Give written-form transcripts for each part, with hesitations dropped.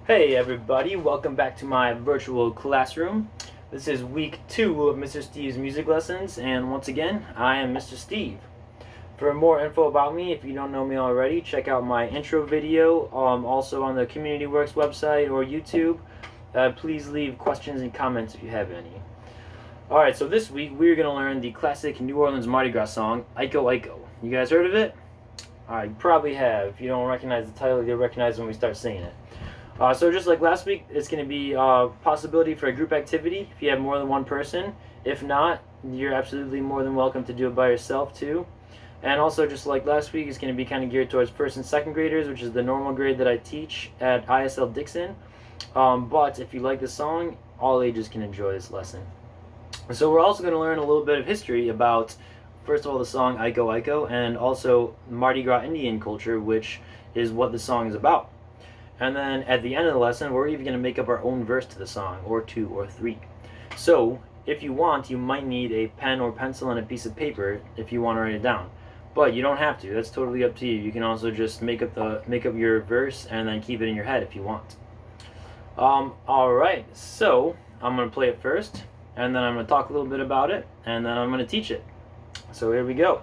Hey everybody, welcome back to my virtual classroom. This is week 2 of Mr. Steve's music lessons, and once again, I am Mr. Steve. For more info about me, if you don't know me already, check out my intro video, also on the Community Works website or YouTube. Please leave questions and comments if you have any. Alright, so this week we're going to learn the classic New Orleans Mardi Gras song, Iko Iko. You guys heard of it? Alright, you probably have. If you don't recognize the title, you'll recognize when we start singing it. So just like last week, it's going to be a possibility for a group activity if you have more than one person. If not, you're absolutely more than welcome to do it by yourself too. And also, just like last week, it's going to be kind of geared towards first and second graders, which is the normal grade that I teach at ISL Dixon. But if you like the song, all ages can enjoy this lesson. So we're also going to learn a little bit of history about, first of all, the song Iko Iko, and also Mardi Gras Indian culture, which is what the song is about. And then at the end of the lesson, we're even going to make up our own verse to the song, or 2 or 3. So if you want, you might need a pen or pencil and a piece of paper if you want to write it down. But you don't have to. That's totally up to you. You can also just make up your verse and then keep it in your head if you want. Alright, so I'm going to play it first, and then I'm going to talk a little bit about it, and then I'm going to teach it. So here we go.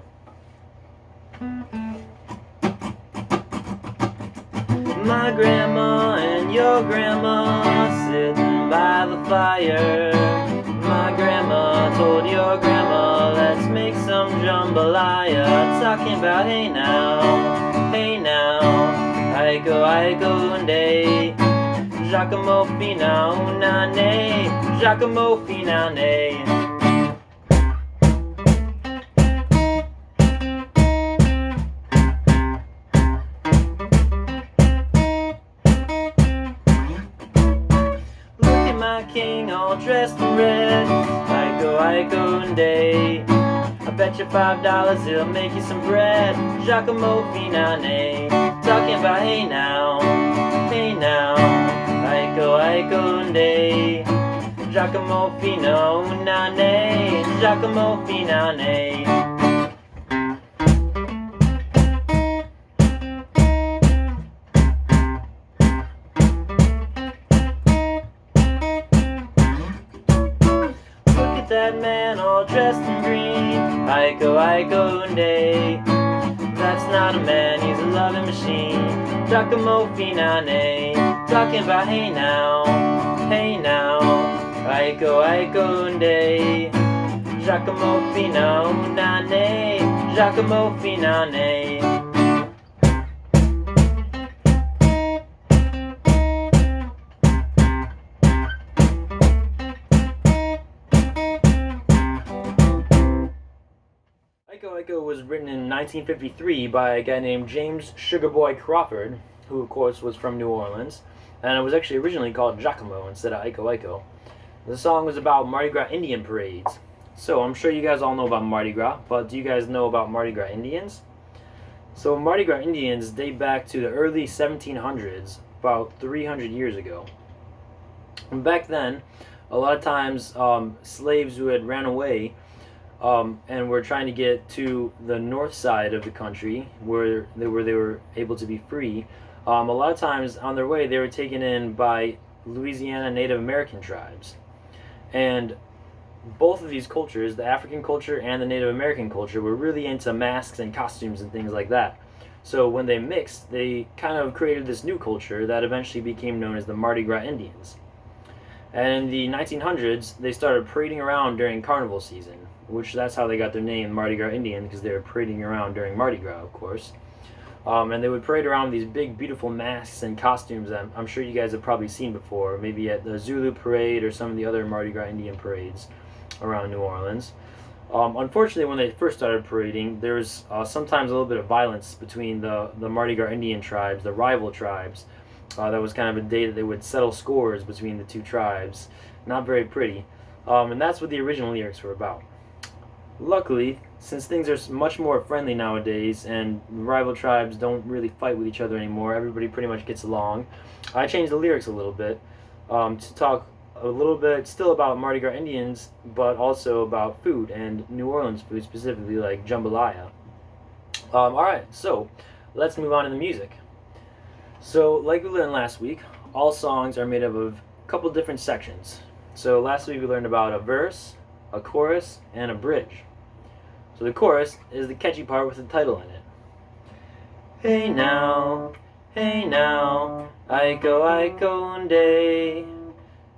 My grandma and your grandma sitting by the fire. My grandma told your grandma, let's make some jambalaya. Talking about hey now, Iko Iko and day. Giacomo fino nane, Giacomo finane. King all dressed in red, Iko Iko and day. I bet you $5 he'll make you some bread. Giacomo finane, talking about hey now, Iko Iko and day. Giacomo fino nane, Giacomo finane. That man all dressed in green, Iko Iko and day. That's not a man, he's a loving machine. Giacomo finane, talking about hey now, Iko Iko and day. Giacomo fino nane, Giacomo finane. Iko Iko was written in 1953 by a guy named James Sugarboy Crawford, who of course was from New Orleans, and it was actually originally called Giacomo instead of Iko Iko. The song was about Mardi Gras Indian parades. So I'm sure you guys all know about Mardi Gras, but do you guys know about Mardi Gras Indians? So Mardi Gras Indians date back to the early 1700s, about 300 years ago. And back then, a lot of times slaves who had ran away and were trying to get to the north side of the country where they were able to be free. A lot of times on their way they were taken in by Louisiana Native American tribes, and both of these cultures, the African culture and the Native American culture, were really into masks and costumes and things like that. So when they mixed, they kind of created this new culture that eventually became known as the Mardi Gras Indians. And in the 1900s they started parading around during carnival season, which that's how they got their name, Mardi Gras Indian, because they were parading around during Mardi Gras, of course. And they would parade around with these big, beautiful masks and costumes that I'm sure you guys have probably seen before, maybe at the Zulu parade or some of the other Mardi Gras Indian parades around New Orleans. Unfortunately, when they first started parading, there was sometimes a little bit of violence between the Mardi Gras Indian tribes, the rival tribes. That was kind of a day that they would settle scores between the two tribes. Not very pretty. And that's what the original lyrics were about. Luckily, since things are much more friendly nowadays and rival tribes don't really fight with each other anymore, everybody pretty much gets along, I changed the lyrics a little bit to talk a little bit still about Mardi Gras Indians, but also about food, and New Orleans food specifically, like jambalaya. Alright, so let's move on to the music. So like we learned last week, all songs are made up of a couple different sections. So last week we learned about a verse, a chorus, and a bridge. So the chorus is the catchy part with the title in it. Hey now, Zydeco, unde,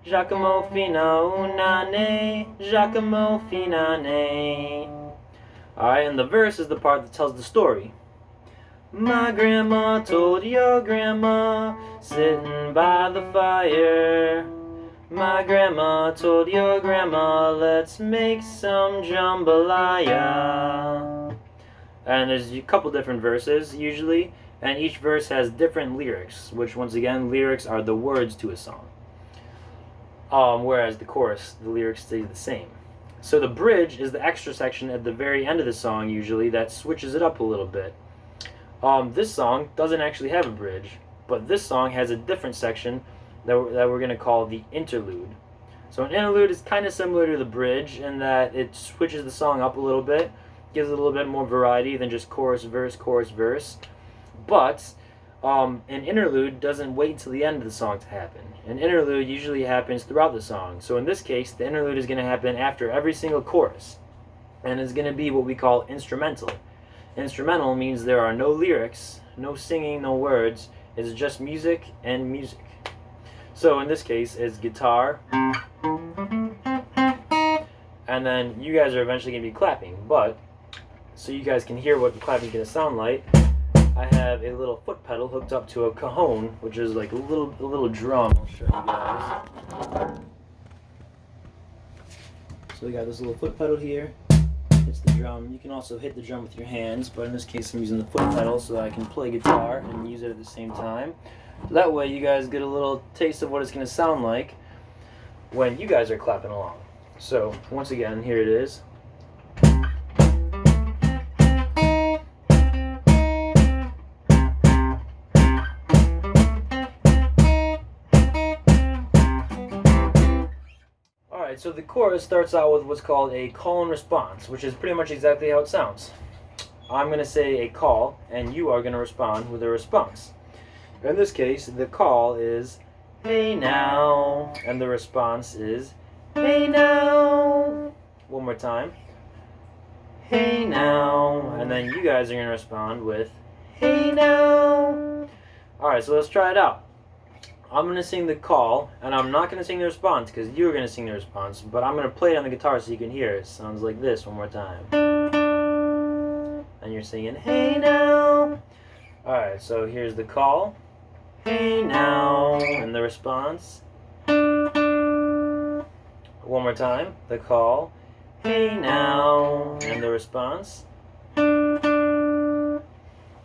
Giacomo fino unane, Giacomo finane. Alright, and the verse is the part that tells the story. My grandma told your grandma, sitting by the fire. My grandma told your grandma, let's make some jambalaya. And there's a couple different verses usually, and each verse has different lyrics, which once again, lyrics are the words to a song. Whereas the chorus, the lyrics stay the same. So the bridge is the extra section at the very end of the song usually that switches it up a little bit. This song doesn't actually have a bridge, but this song has a different section that we're going to call the interlude. So an interlude is kind of similar to the bridge in that it switches the song up a little bit, gives it a little bit more variety than just chorus, verse, but an interlude doesn't wait until the end of the song to happen. An interlude usually happens throughout the song. So in this case, the interlude is going to happen after every single chorus, and it's going to be what we call instrumental. Instrumental means there are no lyrics, no singing, no words. It's just music and music. So in this case, it's guitar, and then you guys are eventually going to be clapping. But so you guys can hear what the clapping is going to sound like, I have a little foot pedal hooked up to a cajon, which is like a little drum. I'll show you guys. So we got this little foot pedal here. It's the drum. You can also hit the drum with your hands, but in this case I'm using the foot pedal so I can play guitar and use it at the same time. So that way you guys get a little taste of what it's going to sound like when you guys are clapping along. So once again, here it is. So the chorus starts out with what's called a call and response, which is pretty much exactly how it sounds. I'm going to say a call, and you are going to respond with a response. In this case, the call is, hey now, and the response is, hey now. One more time. Hey now, and then you guys are going to respond with, hey now. Alright, so let's try it out. I'm going to sing the call, and I'm not going to sing the response because you're going to sing the response, but I'm going to play it on the guitar so you can hear it. It sounds like this one more time. And you're singing, hey now. Alright, so here's the call. Hey now. And the response. One more time. The call. Hey now. And the response.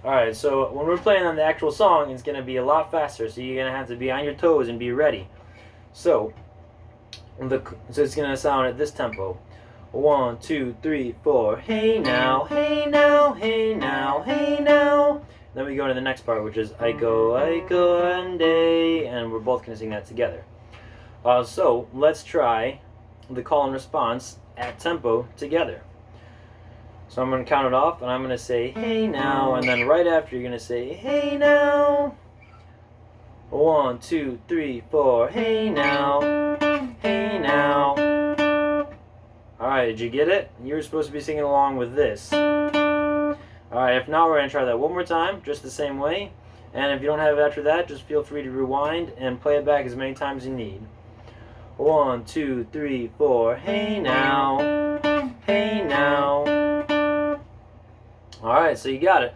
Alright, so when we're playing on the actual song, it's going to be a lot faster, so you're going to have to be on your toes and be ready. So it's going to sound at this tempo. 1, 2, 3, 4. Hey now, hey now, hey now, hey now. Then we go to the next part, which is Zydeco, unde, and we're both going to sing that together. So let's try the call and response at tempo together. So I'm going to count it off, and I'm going to say, hey now, and then right after you're going to say, hey now. 1, 2, 3, 4, hey now, hey now. Alright, did you get it? You were supposed to be singing along with this. Alright, if not, we're going to try that one more time, just the same way. And if you don't have it after that, just feel free to rewind and play it back as many times as you need. 1, 2, 3, 4, hey now, hey now. Alright, so you got it.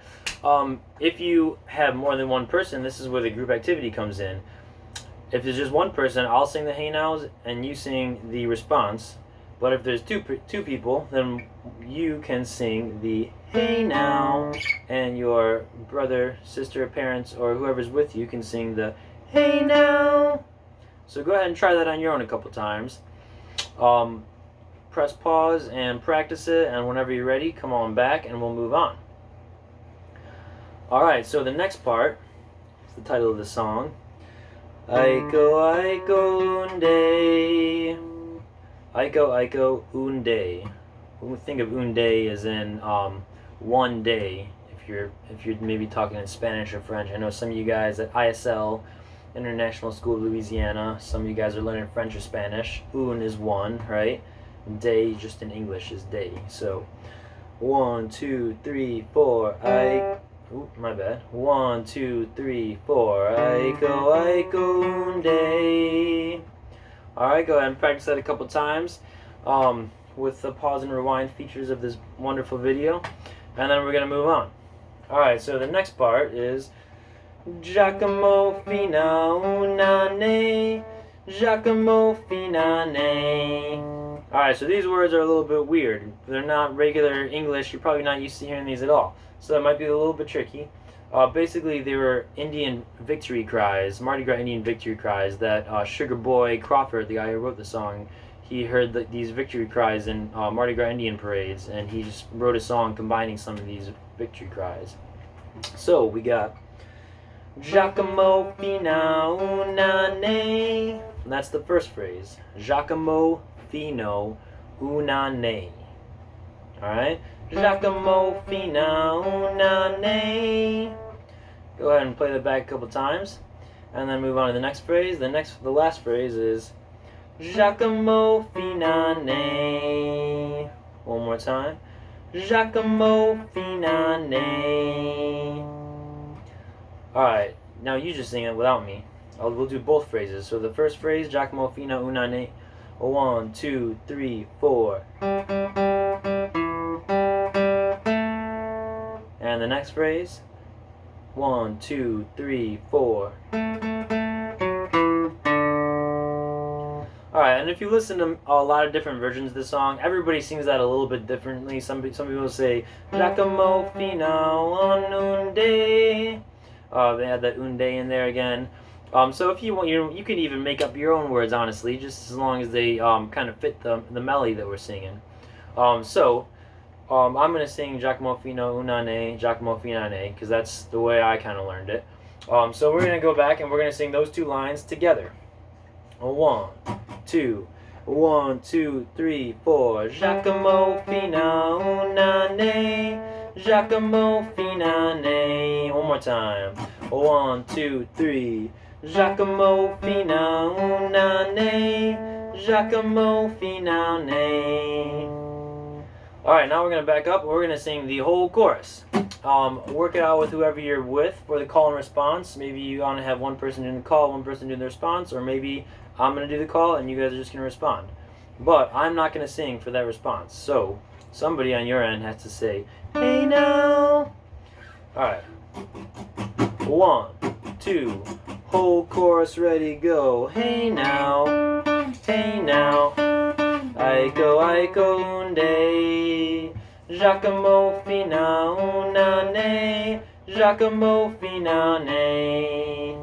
If you have more than one person, this is where the group activity comes in. If there's just one person, I'll sing the hey nows and you sing the response. But if there's two people, then you can sing the hey now, and your brother, sister, parents, or whoever's with you can sing the hey now. So go ahead and try that on your own a couple times. Press pause and practice it, and whenever you're ready, come on back and we'll move on. Alright, so the next part is the title of the song. Zydeco, unde. Zydeco, unde. We think of unde as in one day. If you're maybe talking in Spanish or French. I know some of you guys at ISL International School of Louisiana. Some of you guys are learning French or Spanish. Un is one, right? Day, just in English, is day. So, 1, 2, 3, 4. I. Ooh, my bad. 1, 2, 3, 4. Aiko day. Alright, go ahead and practice that a couple times with the pause and rewind features of this wonderful video. And then we're going to move on. Alright, so the next part is Giacomo fino unane, Giacomo finane. Alright, so these words are a little bit weird. They're not regular English. You're probably not used to hearing these at all. So that might be a little bit tricky. Basically, they were Indian victory cries, Mardi Gras Indian victory cries that Sugar Boy Crawford, the guy who wrote the song, he heard these victory cries in Mardi Gras Indian parades, and he just wrote a song combining some of these victory cries. So we got Giacomo fino unane. That's the first phrase. Giacomo fino unane. Alright? Giacomo fino unane. Go ahead and play that back a couple times. And then move on to the next phrase. The last phrase is Giacomo finane. One more time. Giacomo finane. Alright, now you just sing it without me. We'll do both phrases. So the first phrase, Giacomo fino unane. 1, 2, 3, 4. And the next phrase, 1, 2, 3, 4. Alright, and if you listen to a lot of different versions of the song, everybody sings that a little bit differently. Some people say, Giacomo fino unde. They add that unde in there again. So if you want, you can even make up your own words, honestly, just as long as they kind of fit the melody that we're singing. I'm going to sing Giacomo fino unane, Giacomo finane, because that's the way I kind of learned it. So we're going to go back and we're going to sing those two lines together. 1, 2, 1, 2, 3, 4. Giacomo fino unane, Giacomo finane. One more time. 1, 2, 3. Giacomo fino unane, Giacomo finane. Alright, now we're going to back up. We're going to sing the whole chorus. Work it out with whoever you're with for the call and response. Maybe you want to have one person doing the call, one person doing the response, or maybe I'm going to do the call and you guys are just going to respond. But I'm not going to sing for that response. So somebody on your end has to say, hey now. Alright. 1, 2, whole chorus ready, go. Hey now, hey now. Aiko unde, Giacomo fino unane, Giacomo finane.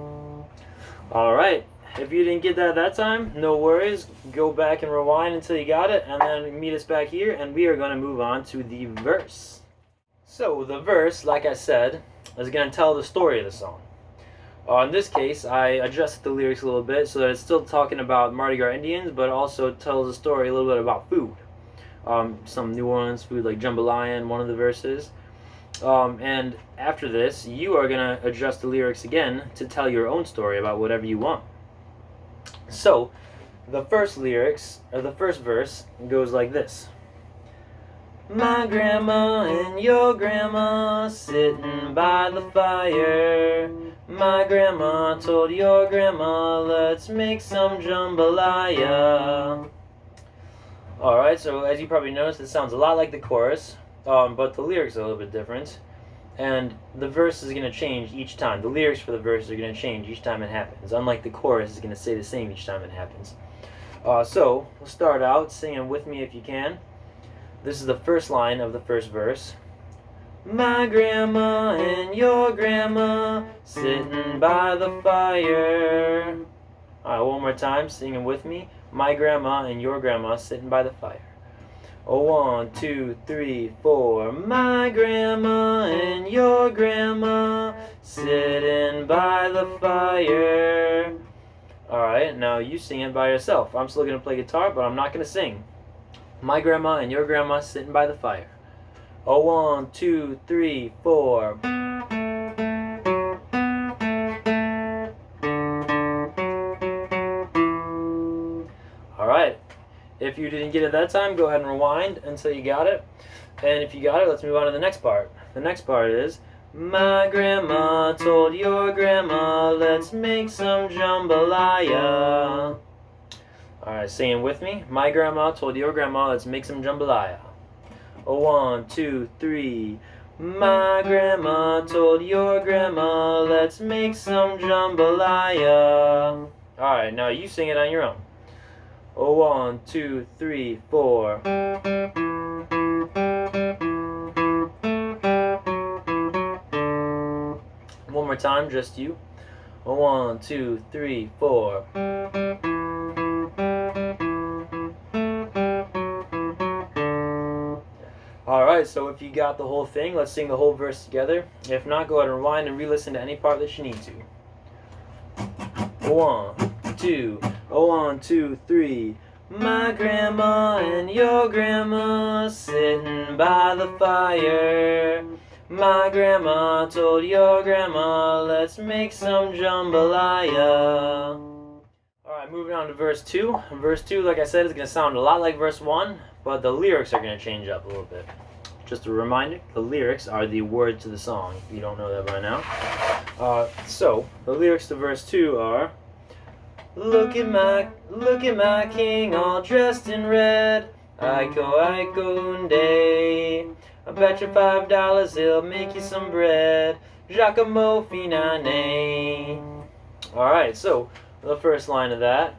Alright, if you didn't get that time, no worries. Go back and rewind until you got it, and then meet us back here, and we are going to move on to the verse. So, the verse, like I said, is going to tell the story of the song. In this case, I adjusted the lyrics a little bit so that it's still talking about Mardi Gras Indians, but also tells a story a little bit about food. Some New Orleans food like jambalaya in one of the verses. And after this, you are going to adjust the lyrics again to tell your own story about whatever you want. So, the first lyrics, or the first verse, goes like this. My grandma and your grandma sitting by the fire. My grandma told your grandma, let's make some jambalaya. Alright, so as you probably noticed, it sounds a lot like the chorus, but the lyrics are a little bit different. And the verse is going to change each time. The lyrics for the verse are going to change each time it happens. Unlike the chorus, it's going to stay the same each time it happens. So, we'll start out singing with me if you can. This is the first line of the first verse. My grandma and your grandma sitting by the fire. Alright, one more time, singing with me. My grandma and your grandma sitting by the fire. 1, 2, 3, 4. My grandma and your grandma sitting by the fire. Alright, now you sing it by yourself. I'm still going to play guitar, but I'm not going to sing. My grandma and your grandma sitting by the fire. 1, 2, 3, 4. If you didn't get it that time, go ahead and rewind until you got it. And if you got it, let's move on to the next part. The next part is, my grandma told your grandma, let's make some jambalaya. Alright, saying with me. My grandma told your grandma, let's make some jambalaya. 1, 2, 3. My grandma told your grandma, let's make some jambalaya. Alright, now you sing it on your own. 1, 2, 3, 4. One more time, just you. 1, 2, 3, 4. Alright, so if you got the whole thing, let's sing the whole verse together. If not, go ahead and rewind and re-listen to any part that you need to. 1, 2, 1, 2, 3. My grandma and your grandma sitting by the fire. My grandma told your grandma, let's make some jambalaya. Alright, moving on to verse 2. Verse 2, like I said, is going to sound a lot like verse 1, but the lyrics are going to change up a little bit. Just a reminder, the lyrics are the words to the song, if you don't know that by now. So, the lyrics to verse 2 are, Look at my king all dressed in red. Iko, Iko, unde. I bet you $5 he'll make you some bread. Giacomo Finane. Alright, so the first line of that.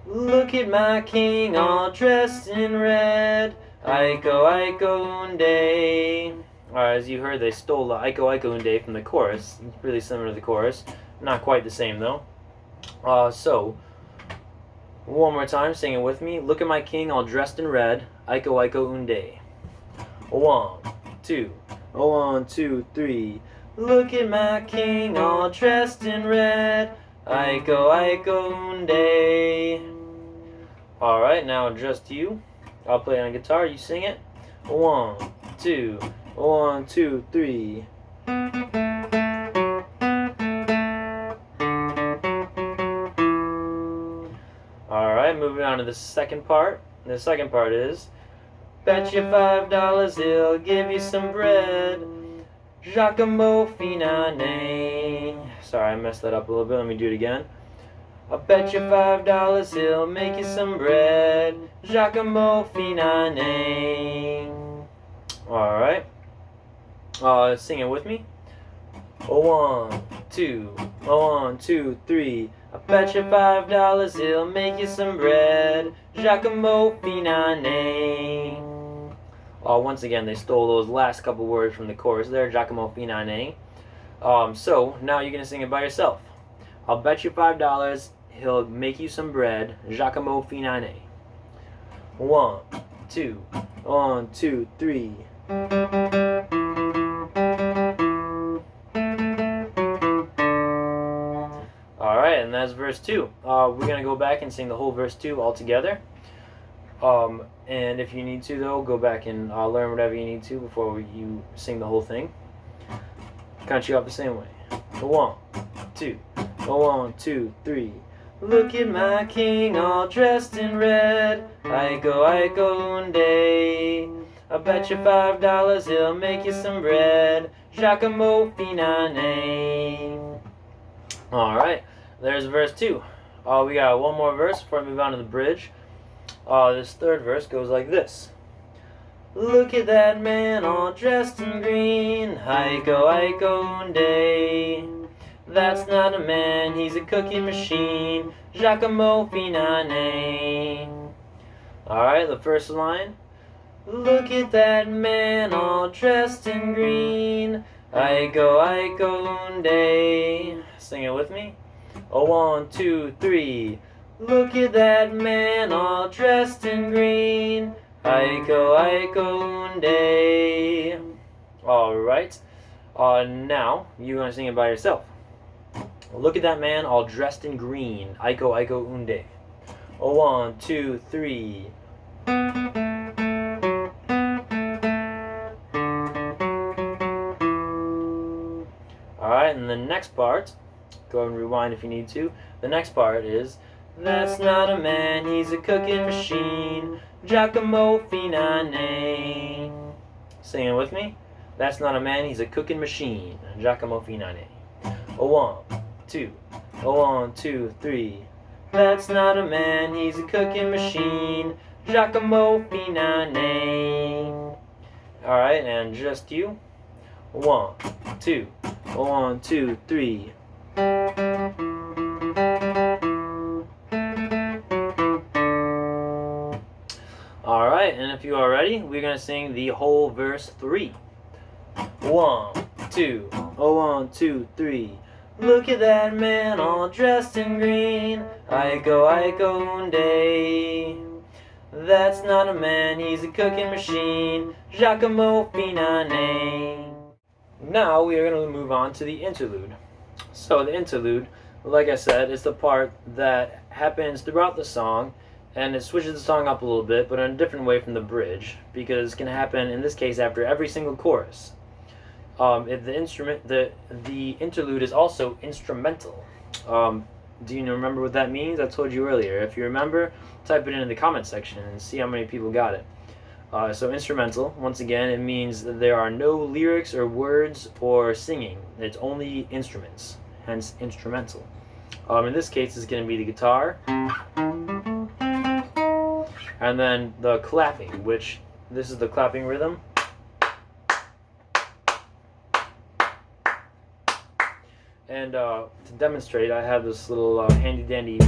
Look at my king all dressed in red. Iko, Iko, unde. Alright, as you heard, they stole the Iko, Iko, unde from the chorus. It's really similar to the chorus. Not quite the same though. So, one more time, sing it with me. Look at my king all dressed in red. Iko, Iko, unde. 1, 2, 1, 2, 3. Look at my king all dressed in red. Iko, Iko, unde. Alright, now just you. I'll play on guitar, you sing it. 1, 2, 1, 2, 3. Alright, moving on to the second part. The second part is, bet you $5 he'll give you some bread. Giacomo Finane. Sorry, I messed that up a little bit. Let me do it again. I bet you $5 he'll make you some bread. Giacomo Finane. Alright. Sing it with me. 1, 2, 1, 2, 3. I bet you $5 he'll make you some bread. Giacomo Finane. Once again, they stole those last couple words from the chorus there, Giacomo Finane. So, now you're going to sing it by yourself. I'll bet you $5 he'll make you some bread. Giacomo Finane. 1, 2, 1, 2, 3. Alright, and that's verse 2. We're going to go back and sing the whole verse 2 all together. And if you need to, though, go back and learn whatever you need to before you sing the whole thing. Count you up the same way. 1, 2, 1, 2, 3. Look at my king all dressed in red. Iko, Iko, unde. I bet you $5 he'll make you some bread. Giacomo Finane. Alright, there's verse 2. We got one more verse before we move on to the bridge. This third verse goes like this. Look at that man all dressed in green. Iko, Iko, unde. That's not a man, he's a cooking machine. Giacomo Finane. Alright, the first line. Look at that man all dressed in green. Iko, Iko, unde. Sing it with me. 1, 2, 3. Look at that man all dressed in green. Iko, Iko, unde. Alright. Now, you're going to sing it by yourself. Look at that man all dressed in green. Iko, Iko, unde. 1, 2, 3. Alright, and the next part, go ahead and rewind if you need to. The next part is, That's not a man, he's a cooking machine. Giacomo Finane. Sing it with me. That's not a man, he's a cooking machine. Giacomo Finane. A 1, 2, a 1, 2, 3. That's not a man, he's a cooking machine. Giacomo Finane. Alright, and just you. 1, 2, 1, 2, 3. Alright, and if you are ready, we're going to sing the whole verse 3. 1, 2, oh 1, 2, 3. Look at that man all dressed in green. Zydeco day. That's not a man, he's a cooking machine. Giacomo Finane. Now we are going to move on to the interlude. So the interlude, like I said, is the part that happens throughout the song, and it switches the song up a little bit, but in a different way from the bridge, because it can happen in this case after every single chorus. If the interlude is also instrumental. Do you remember what that means? I told you earlier. If you remember, type it in the comment section and see how many people got it. So instrumental, once again, it means that there are no lyrics or words or singing. It's only instruments, hence instrumental. In this case, it's going to be the guitar, and then the clapping, which this is the clapping rhythm. And to demonstrate, I have this little handy-dandy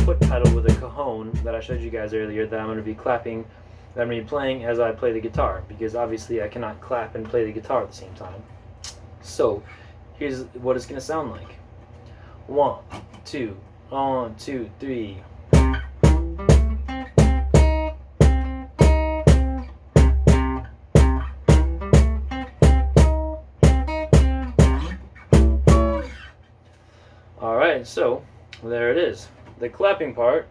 foot pedal with a cajon that I showed you guys earlier that I'm going to be clapping, that I'm going to be playing as I play the guitar, because obviously I cannot clap and play the guitar at the same time. So here's what it's going to sound like. 1, 2, 1, 2, 3. Alright, so there it is. The clapping part,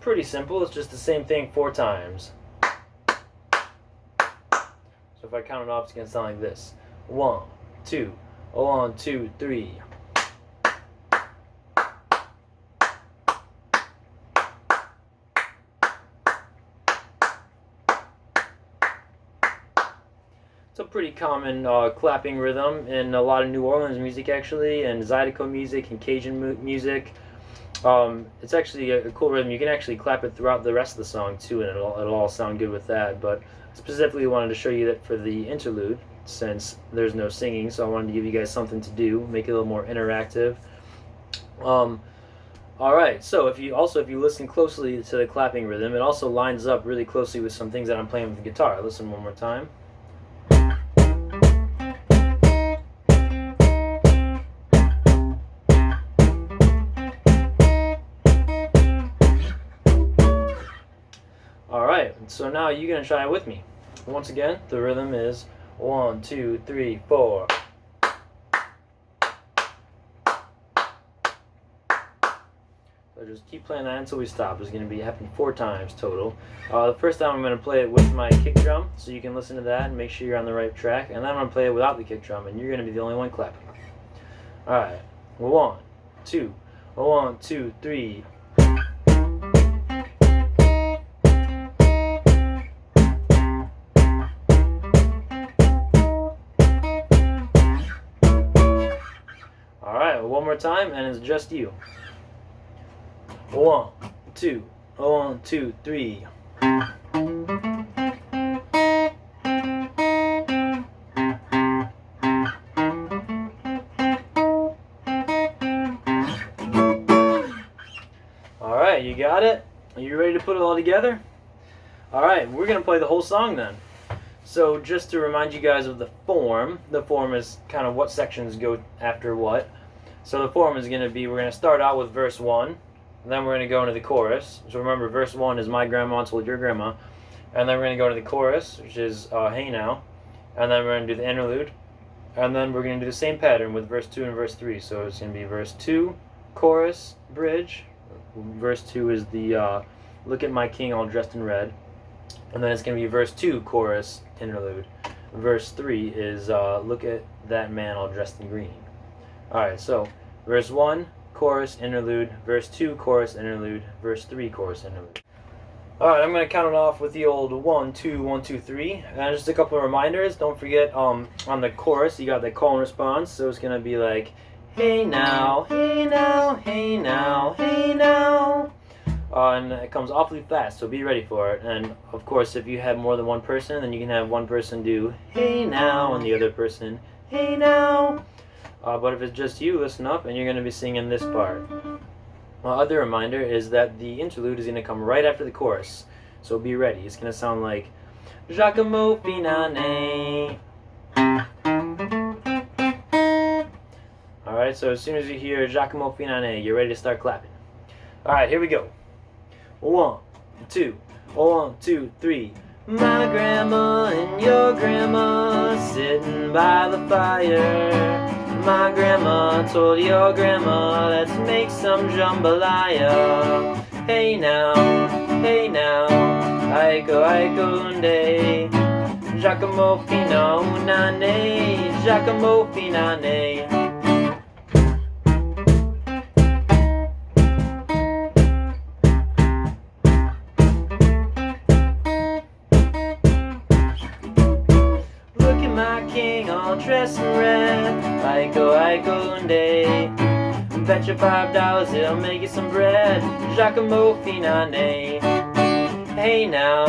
pretty simple. It's just the same thing 4 times. So if I count it off, it's going to sound like this. 1, 2, 1, 2, 3. It's a pretty common clapping rhythm in a lot of New Orleans music, actually, and Zydeco music and Cajun music. It's actually a cool rhythm. You can actually clap it throughout the rest of the song too, and it'll all sound good with that. But I specifically wanted to show you that for the interlude, since there's no singing, so I wanted to give you guys something to do, make it a little more interactive. Alright, so if you listen closely to the clapping rhythm, it also lines up really closely with some things that I'm playing with the guitar. Listen one more time. Alright, so now you're going to try it with me. Once again, the rhythm is 1, 2, 3, 4. So just keep playing that until we stop. It's going to be happening 4 times total. The first time I'm going to play it with my kick drum, so you can listen to that and make sure you're on the right track. And then I'm going to play it without the kick drum, and you're going to be the only one clapping. Alright, 1, 2, 1, 2, 3. Alright, one more time, and it's just you. 1, 2, 1, 2, 3. Alright, you got it? Are you ready to put it all together? Alright, we're going to play the whole song then. So just to remind you guys of the form is kind of what sections go after what. So the form is going to be, we're going to start out with verse 1, and then we're going to go into the chorus. So remember, verse 1 is my grandma told your grandma. And then we're going to go to the chorus, which is hey now. And then we're going to do the interlude. And then we're going to do the same pattern with verse 2 and verse 3. So it's going to be verse 2, chorus, bridge. Verse 2 is the look at my king all dressed in red. And then it's going to be verse 2, chorus, interlude. Verse 3 is look at that man all dressed in green. Alright, so verse 1, chorus, interlude, verse 2, chorus, interlude, verse 3, chorus, interlude. Alright, I'm going to count it off with the old 1, 2, 1, 2, 3. And just a couple of reminders. Don't forget, on the chorus, you got the call and response. So it's going to be like, hey now, hey now, hey now, hey now. And it comes awfully fast, so be ready for it. And of course, if you have more than one person, then you can have one person do, hey now, and the other person, hey now. But if it's just you, listen up, and you're going to be singing this part. My other reminder is that the interlude is going to come right after the chorus, so be ready. It's going to sound like Giacomo Finane. Alright, so as soon as you hear Giacomo Finane, you're ready to start clapping. Alright, here we go. 1, 2, 1, 2, 3. My grandma and your grandma sitting by the fire. My grandma told your grandma, let's make some jambalaya. Hey now, aiko aiko unde. Giacomo fino nane, Giacomo finane. Look at my king all dressed in red. Aiko aiko unde. Bet you $5 he'll make you some bread. Giacomo finane. Hey now,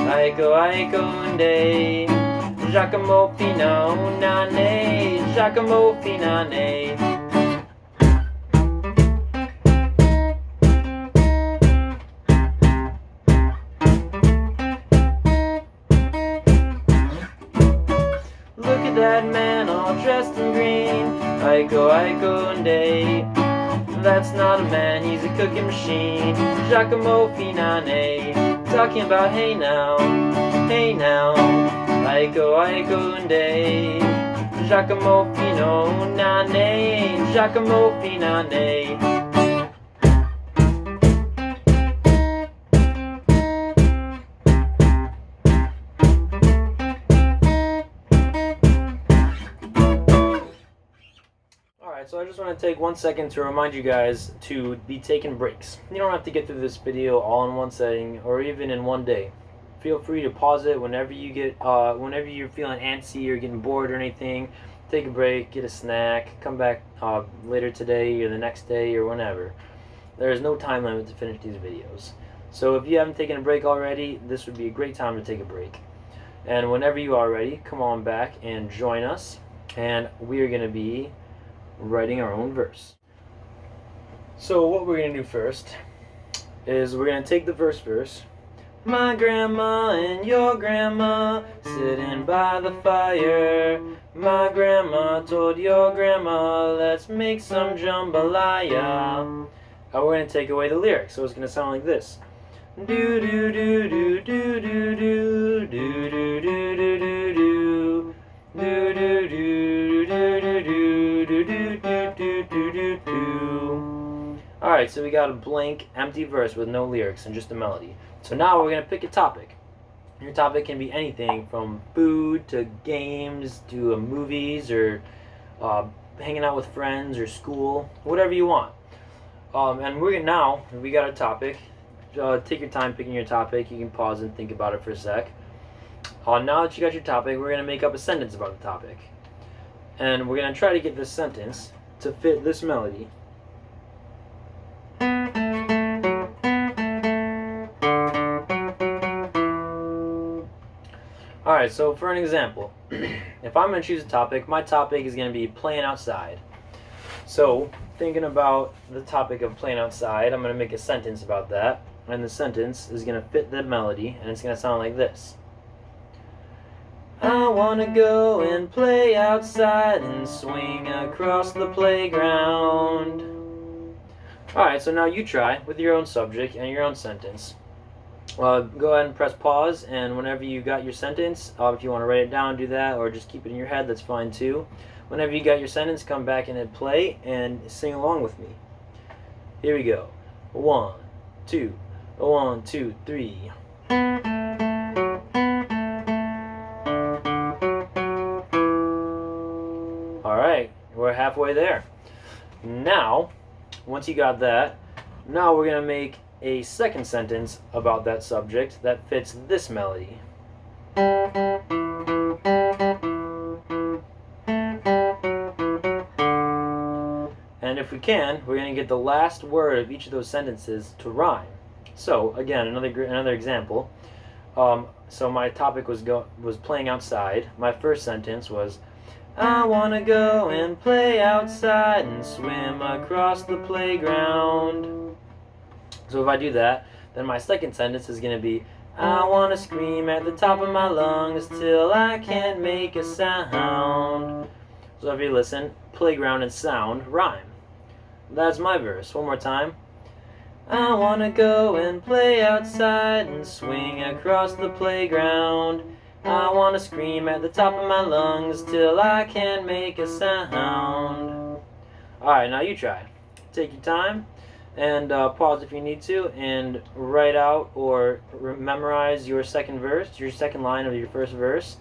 aiko aiko unde. Giacomo fino nane, Giacomo finane. Look at that man all dressed in green. Aiko aiko unde. That's not a man, he's a cooking machine. Giacomo finane. Talking about hey now, aiko aiko unde. Giacomo fino nane, Giacomo finane. So I just want to take 1 second to remind you guys to be taking breaks. You don't have to get through this video all in one setting or even in one day. Feel free to pause it whenever you get, whenever you're feeling antsy or getting bored or anything. Take a break, get a snack, come back later today or the next day or whenever. There is no time limit to finish these videos. So if you haven't taken a break already, this would be a great time to take a break. And whenever you are ready, come on back and join us. And we are going to be writing our own verse. So what we're going to do first is we're going to take the first verse. My grandma and your grandma sitting by the fire. My grandma told your grandma, let's make some jambalaya. Now we're going to take away the lyrics, so it's going to sound like this. Do do do do do do do do do do do do do. Do do do do do do do do do do. Alright, so we got a blank, empty verse with no lyrics and just a melody. So now we're going to pick a topic. Your topic can be anything from food to games to movies or hanging out with friends or school, whatever you want. And we got a topic. Take your time picking your topic. You can pause and think about it for a sec. Now that you got your topic, we're going to make up a sentence about the topic. And we're going to try to get this sentence to fit this melody. Alright, so for an example, if I'm going to choose a topic, my topic is going to be playing outside. So, thinking about the topic of playing outside, I'm going to make a sentence about that. And the sentence is going to fit the melody, and it's going to sound like this. I wanna go and play outside and swing across the playground. Alright, so now you try with your own subject and your own sentence. Go ahead and press pause, and whenever you got your sentence, if you want to write it down, do that, or just keep it in your head, that's fine too. Whenever you got your sentence, come back and hit play and sing along with me. Here we go. 1, 2, 1, 2, 3. Alright, we're halfway there. Now, once you got that, now we're going to make a second sentence about that subject that fits this melody. And if we can, we're going to get the last word of each of those sentences to rhyme. So, again, another example. So my topic was playing outside. My first sentence was, I wanna go and play outside and swim across the playground. So if I do that, then my second sentence is gonna be, I wanna scream at the top of my lungs till I can't make a sound. So if you listen, playground and sound rhyme. That's my verse. One more time. I wanna go and play outside and swing across the playground. I wanna scream at the top of my lungs till I can't make a sound. Alright, now you try. Take your time and pause if you need to and write out or memorize your second verse, your second line of your first verse.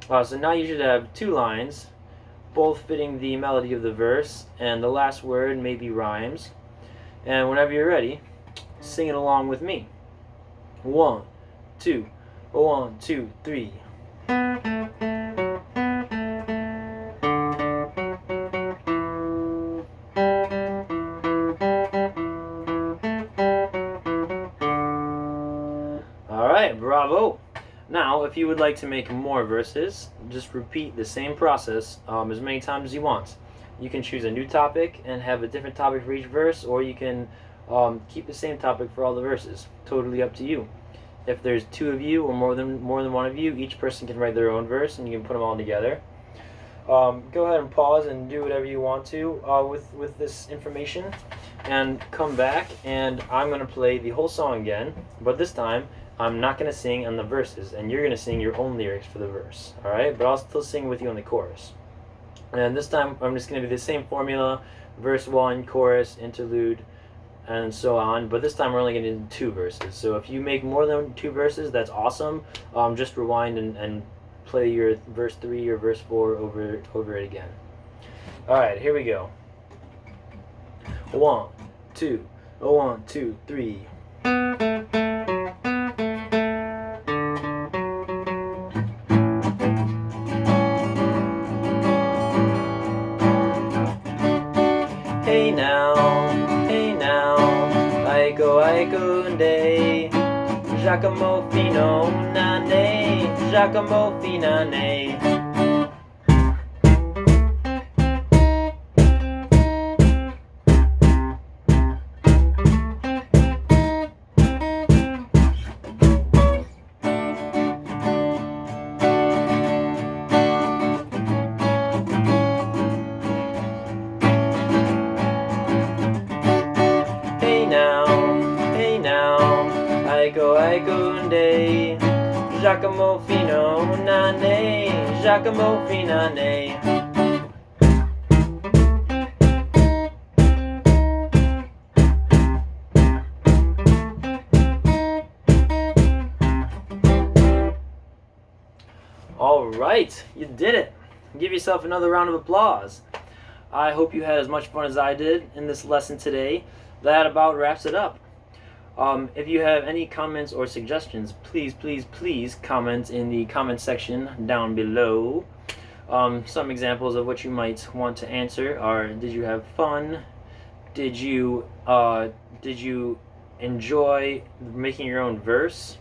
So now you should have two lines, both fitting the melody of the verse, and the last word maybe rhymes. And whenever you're ready, sing it along with me. 1, 2, 1, 2, 3. Alright, bravo! Now, if you would like to make more verses, just repeat the same process as many times as you want. You can choose a new topic and have a different topic for each verse, or you can keep the same topic for all the verses. Totally up to you. If there's two of you or more than one of you, each person can write their own verse and you can put them all together. Go ahead and pause and do whatever you want to with this information, and come back, and I'm going to play the whole song again, but this time I'm not going to sing on the verses, and you're going to sing your own lyrics for the verse. Alright? But I'll still sing with you on the chorus. And this time I'm just going to do the same formula, verse 1, chorus, interlude, and so on. But this time we're only going to do 2 verses. So if you make more than 2 verses, that's awesome. Just rewind and play your verse 3 or verse 4 over it again. Alright, here we go. 1, 2, 1, 2, 3. Hey now, Zydeco day, Giacomo fino nane, Giacomo finane. Hey now, Zydeco day, Giacomo fino nane, Giacomo finane. Alright, you did it. Give yourself another round of applause. I hope you had as much fun as I did in this lesson today. That about wraps it up. If you have any comments or suggestions, please comment in the comment section down below. Some examples of what you might want to answer are: did you have fun? Did you enjoy making your own verse?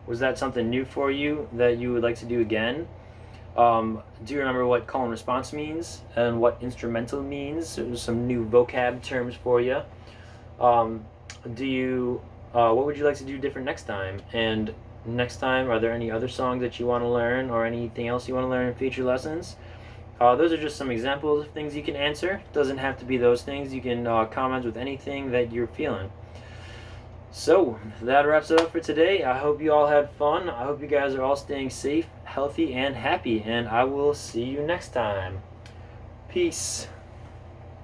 Was that something new for you that you would like to do again? Do you remember what call and response means and what instrumental means? So some new vocab terms for you. What would you like to do different next time? And next time, are there any other songs that you want to learn or anything else you want to learn in future lessons? Those are just some examples of things you can answer. Doesn't have to be those things. You can comment with anything that you're feeling. So that wraps it up for today. I hope you all had fun. I hope you guys are all staying safe, healthy, and happy. And I will see you next time. Peace.